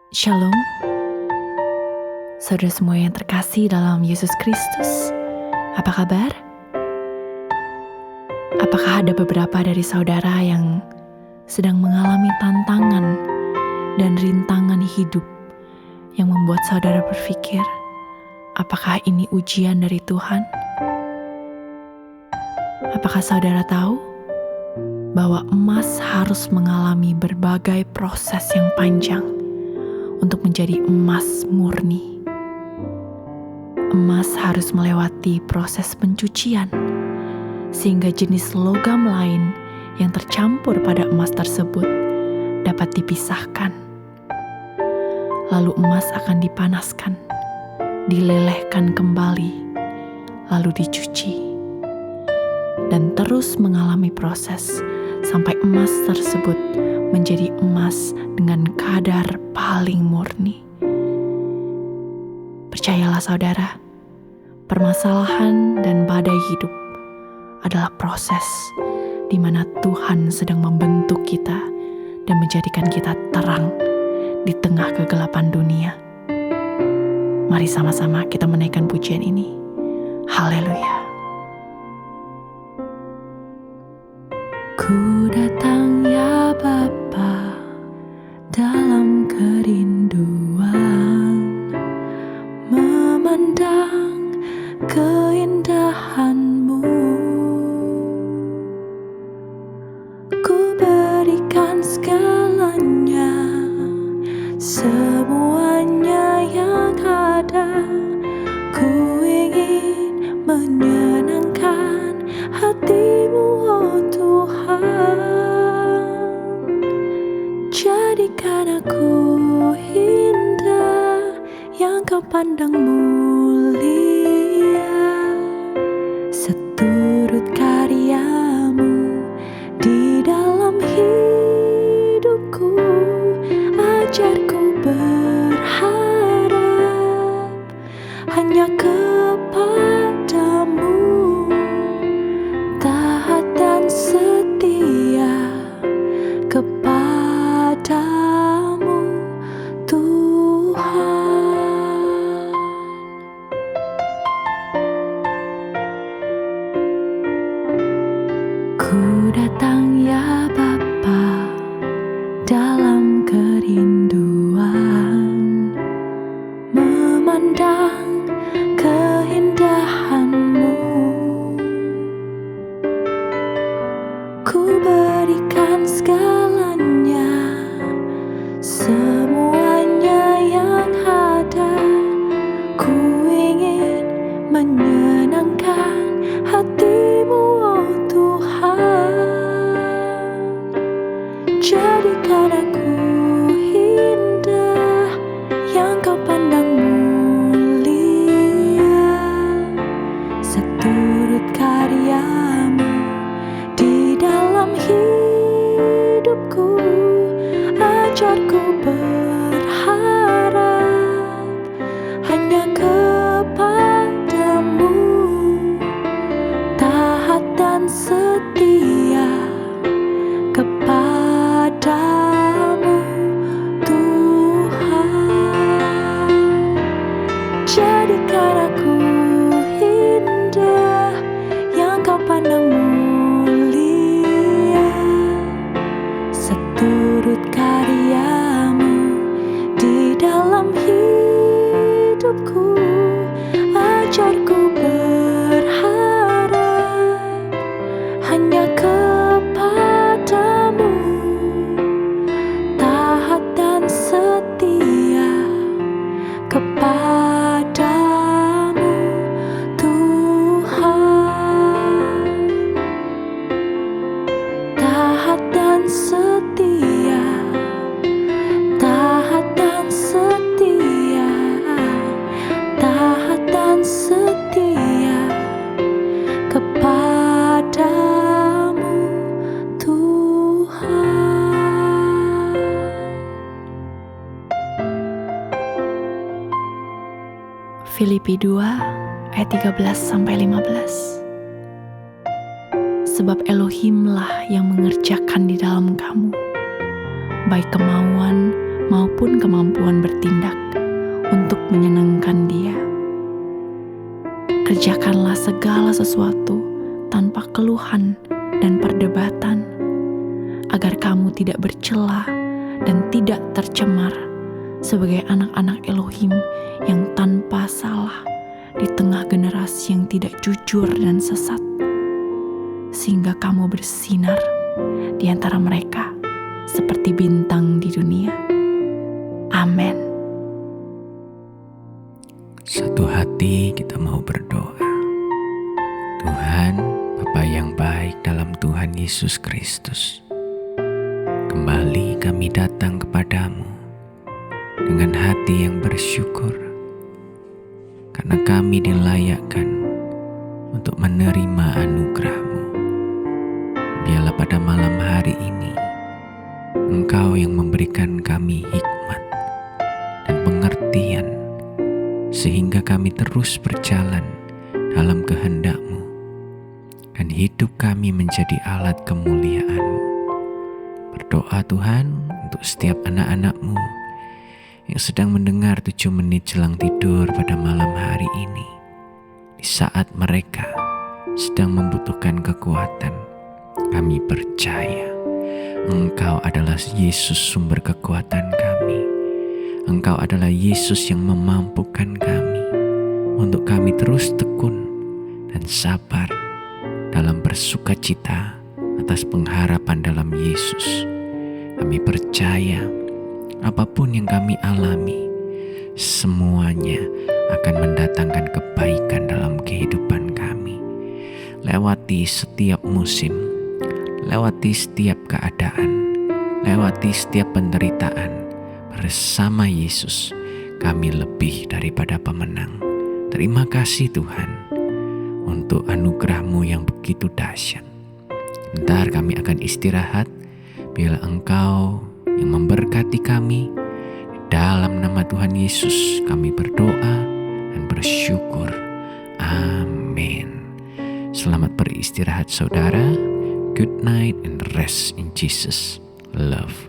Shalom, saudara semua yang terkasih dalam Yesus Kristus. Apa kabar? Apakah ada beberapa dari saudara yang sedang mengalami tantangan dan rintangan hidup yang membuat saudara berpikir, apakah ini ujian dari Tuhan? Apakah saudara tahu bahwa emas harus mengalami berbagai proses yang panjang untuk menjadi emas murni? Emas harus melewati proses pencucian, sehingga jenis logam lain yang tercampur pada emas tersebut dapat dipisahkan. Lalu emas akan dipanaskan, dilelehkan kembali, lalu dicuci, dan terus mengalami proses sampai emas tersebut menjadi emas dengan kadar paling murni. Percayalah saudara, permasalahan dan badai hidup adalah proses di mana Tuhan sedang membentuk kita dan menjadikan kita terang di tengah kegelapan dunia. Mari sama-sama kita menaikkan pujian ini. Haleluya. Ku datang ya Bapa dalam kerinduan, memandang keindahan-Mu. Ku berikan segalanya, semuanya yang ada. Ku ingin menyenangkan hati-Mu, oh Tuhan. Jadikan aku indah yang Kau pandang mulia, seturut karya-Mu di dalam hidupku. Ajarku berharap hanya kepadamu, taat dan setia kepadamu, Tuhan. Ku datang ya Bapa dalam kerinduan, memandang keindahan-Mu. Ku berikan segalanya, semuanya yang ada. Ku ingin menyenangkan hati-Mu, oh Tuhan. Jadikan aku indah yang Kau pandang mulia, seturut karya-Mu di dalam hidupku. Ajarku berharap hanya kepadamu, taat dan setia kepadamu, Tuhan. Jadikan aku indah yang Kau pandang mulia, seturut karya-Mu di dalam hidupku. Ajarku berharap hanya kepadamu, taat dan setia kepadamu, Tuhan. Taat dan setia, taat dan setia, taat dan setia kepadamu, Tuhan. Filipi 2 ayat 13-15. Sebab Elohimlah yang mengerjakan di dalam kamu, baik kemauan maupun kemampuan bertindak untuk menyenangkan Dia. Kerjakanlah segala sesuatu tanpa keluhan dan perdebatan, agar kamu tidak bercela dan tidak tercemar sebagai anak-anak Elohim yang tanpa salah di tengah generasi yang tidak jujur dan sesat, sehingga kamu bersinar di antara mereka seperti bintang di dunia. Amin. Satu hati kita mau berdoa. Tuhan, Bapa yang baik dalam Tuhan Yesus Kristus, kembali kami datang kepadamu dengan hati yang bersyukur, karena kami dilayakkan untuk menerima anugerah-Mu. Biarlah pada malam hari ini Engkau yang memberikan kami hikmat dan pengertian, sehingga kami terus berjalan dalam kehendak-Mu, dan hidup kami menjadi alat kemuliaan-Mu. Berdoa Tuhan untuk setiap anak-anak-Mu yang sedang mendengar 7 menit jelang tidur pada malam hari ini, di saat mereka sedang membutuhkan kekuatan. Kami percaya Engkau adalah Yesus sumber kekuatan kami. Engkau adalah Yesus yang memampukan kami untuk kami terus tekun dan sabar dalam bersukacita atas pengharapan dalam Yesus. Kami percaya apapun yang kami alami, semuanya akan mendatangkan kebaikan dalam kehidupan kami. Lewati setiap musim, lewati setiap keadaan, lewati setiap penderitaan, bersama Yesus kami lebih daripada pemenang. Terima kasih Tuhan untuk anugerah-Mu yang begitu dahsyat. Bentar kami akan istirahat, bila Engkau yang memberkati kami. Dalam nama Tuhan Yesus kami berdoa dan bersyukur. Amin. Selamat beristirahat saudara. Good night and rest in Jesus' love.